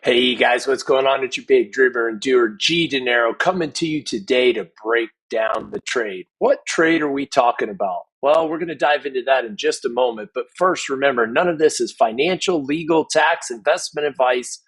Hey guys, what's going on? It's your big dreamer and doer, G Dinero, coming to you today to break down the trade. What trade are we talking about? Well, we're going to dive into that in just a moment. But first, remember, none of this is financial, legal, tax, investment advice.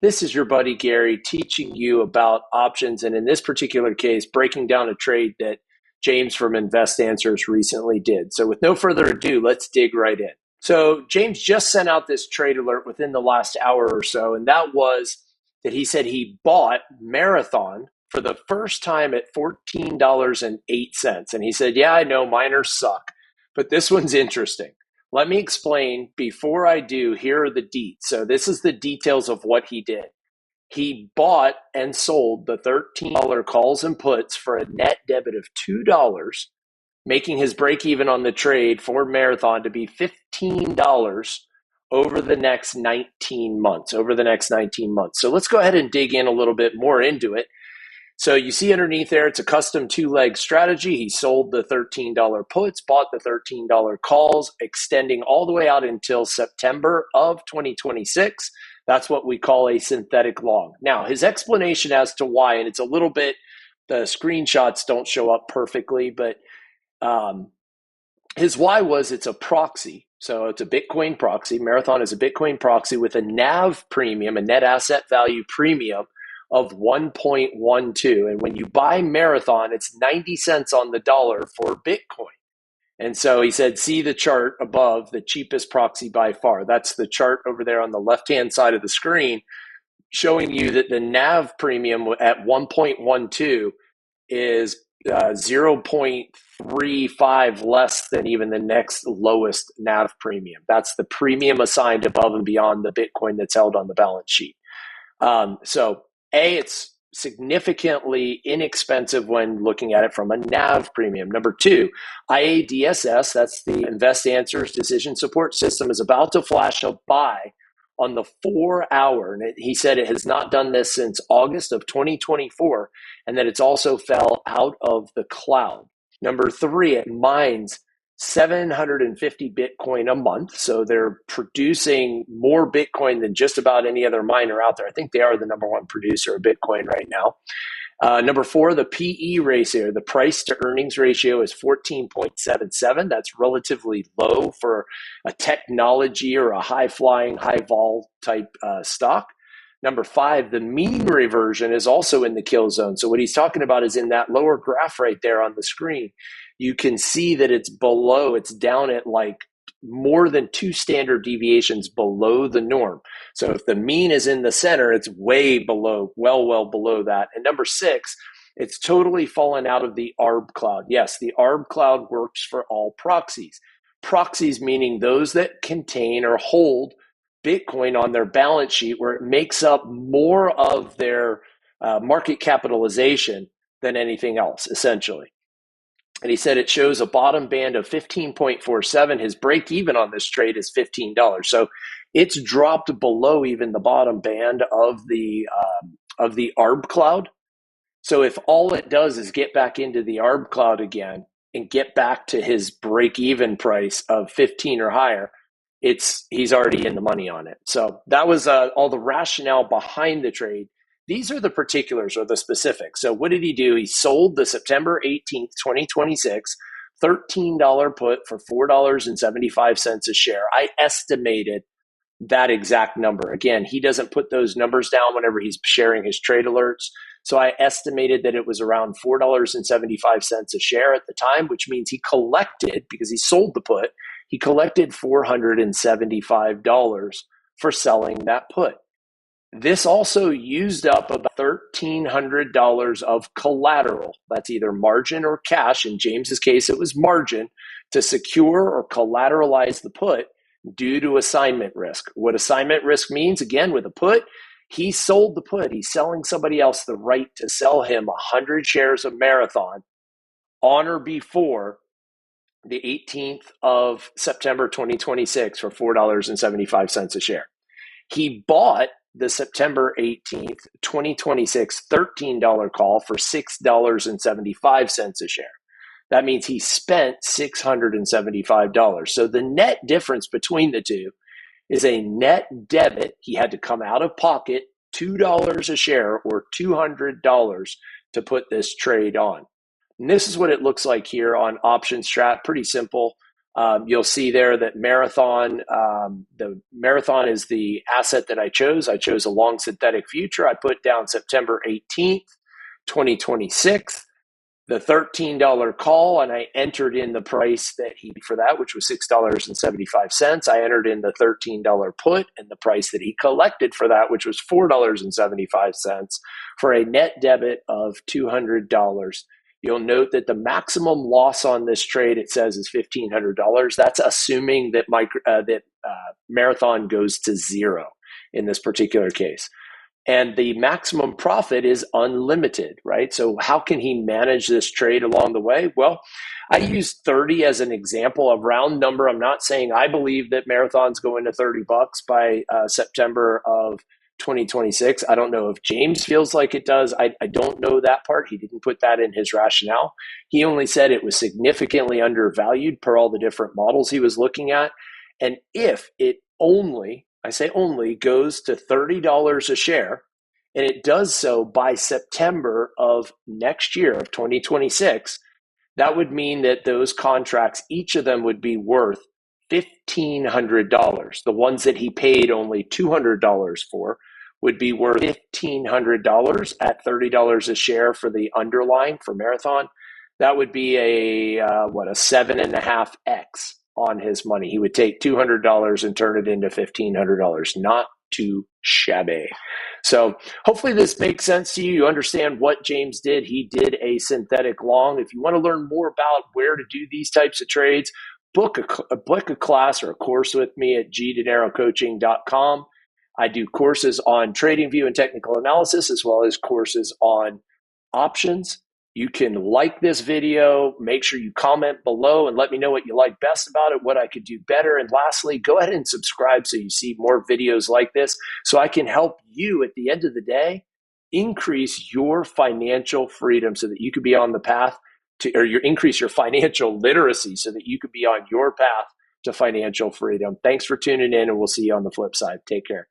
This is your buddy Gary teaching you about options. And in this particular case, breaking down a trade that James from InvestAnswers recently did. So with no further ado, let's dig right in. So James just sent out this trade alert within the last hour or so, and that was that he said he bought Marathon for the first time at $14.08. And he said, yeah, I know miners suck, but this one's interesting. Let me explain. Before I do, here are the deets. So this is the details of what he did. He bought and sold the $13 calls and puts for a net debit of $2, making his break even on the trade for Marathon to be $15 over the next 19 months. So let's go ahead and dig in a little bit more into it. So you see underneath there, it's a custom two-leg strategy. He sold the $13 puts, bought the $13 calls, extending all the way out until September of 2026. That's what we call a synthetic long. Now, his explanation as to why, and it's a little bit, the screenshots don't show up perfectly, but his why was it's a proxy. So it's a Bitcoin proxy. Marathon is a Bitcoin proxy with a NAV premium, a net asset value premium of 1.12. And when you buy Marathon, it's 90 cents on the dollar for Bitcoin. And so he said, see the chart above, the cheapest proxy by far. That's the chart over there on the left-hand side of the screen, showing you that the NAV premium at 1.12 is 0.35 less than even the next lowest NAV premium. That's the premium assigned above and beyond the Bitcoin that's held on the balance sheet. So it's significantly inexpensive when looking at it from a NAV premium. Number two, IADSS, that's the InvestAnswers decision support system, is about to flash a buy on the 4 hour. And he said it has not done this since August of 2024, and that it's also fell out of the cloud. Number three, it mines 750 Bitcoin a month. So they're producing more Bitcoin than just about any other miner out there. I think they are the number one producer of Bitcoin right now. Number four, the PE ratio, the price to earnings ratio, is 14.77. That's relatively low for a technology or a high flying, high vol type stock. Number five, the mean reversion is also in the kill zone. So what he's talking about is in that lower graph right there on the screen. You can see that it's below, it's down at like more than 2 standard deviations below the norm. So if the mean is in the center, it's way below, well below that. And number six, it's totally fallen out of the ARB cloud. Yes, the ARB cloud works for all proxies. Proxies meaning those that contain or hold Bitcoin on their balance sheet, where it makes up more of their market capitalization than anything else, essentially. And he said it shows a bottom band of 15.47. His break even on this trade is $15. So it's dropped below even the bottom band of the ARB cloud. So if all it does is get back into the ARB cloud again and get back to his break even price of 15 or higher, he's already in the money on it. So that was all the rationale behind the trade. These are the particulars or the specifics. So what did he do? He sold the September 18th, 2026, $13 put for $4.75 a share. I estimated that exact number. Again, he doesn't put those numbers down whenever he's sharing his trade alerts. So I estimated that it was around $4.75 a share at the time, which means he collected, because he sold the put, he collected $475 for selling that put. This also used up about $1,300 of collateral. That's either margin or cash. In James's case, it was margin to secure or collateralize the put due to assignment risk. What assignment risk means, again, with a put, he sold the put. He's selling somebody else the right to sell him 100 shares of Marathon on or before the 18th of September 2026 for $4.75 a share. He bought the September 18th, 2026 $13 call for $6.75 a share. That means he spent $675. So the net difference between the two is a net debit. He had to come out of pocket $2 a share or $200 to put this trade on. And this is what it looks like here on option strat. Pretty simple. You'll see there that Marathon, the Marathon is the asset that I chose. I chose a long synthetic future. I put down September 18th, 2026, the $13 call, and I entered in the price that he for that, which was $6.75. I entered in the $13 put and the price that he collected for that, which was $4.75, for a net debit of $200. You'll note that the maximum loss on this trade, it says, is $1,500. That's assuming that Marathon goes to zero in this particular case. And the maximum profit is unlimited, right? So how can he manage this trade along the way? Well, I use 30 as an example, a round number. I'm not saying I believe that Marathon's going to $30 by September of 2026. I don't know if James feels like it does. I don't know that part. He didn't put that in his rationale. He only said it was significantly undervalued per all the different models he was looking at. And if it only, I say only, goes to $30 a share, and it does so by September of next year, of 2026, that would mean that those contracts, each of them would be worth $1,500. The ones that he paid only $200 for would be worth $1,500 at $30 a share for the underlying for Marathon. That would be a 7.5x on his money. He would take $200 and turn it into $1,500. Not too shabby. So hopefully this makes sense to you. You understand what James did. He did a synthetic long. If you want to learn more about where to do these types of trades, book a class or a course with me at gdenarocoaching.com. I do courses on TradingView and technical analysis, as well as courses on options. You can like this video, make sure you comment below and let me know what you like best about it, what I could do better. And lastly, go ahead and subscribe so you see more videos like this, so I can help you at the end of the day increase your financial freedom so that you could be on the path to, or increase your financial literacy so that you could be on your path to financial freedom. Thanks for tuning in, and we'll see you on the flip side. Take care.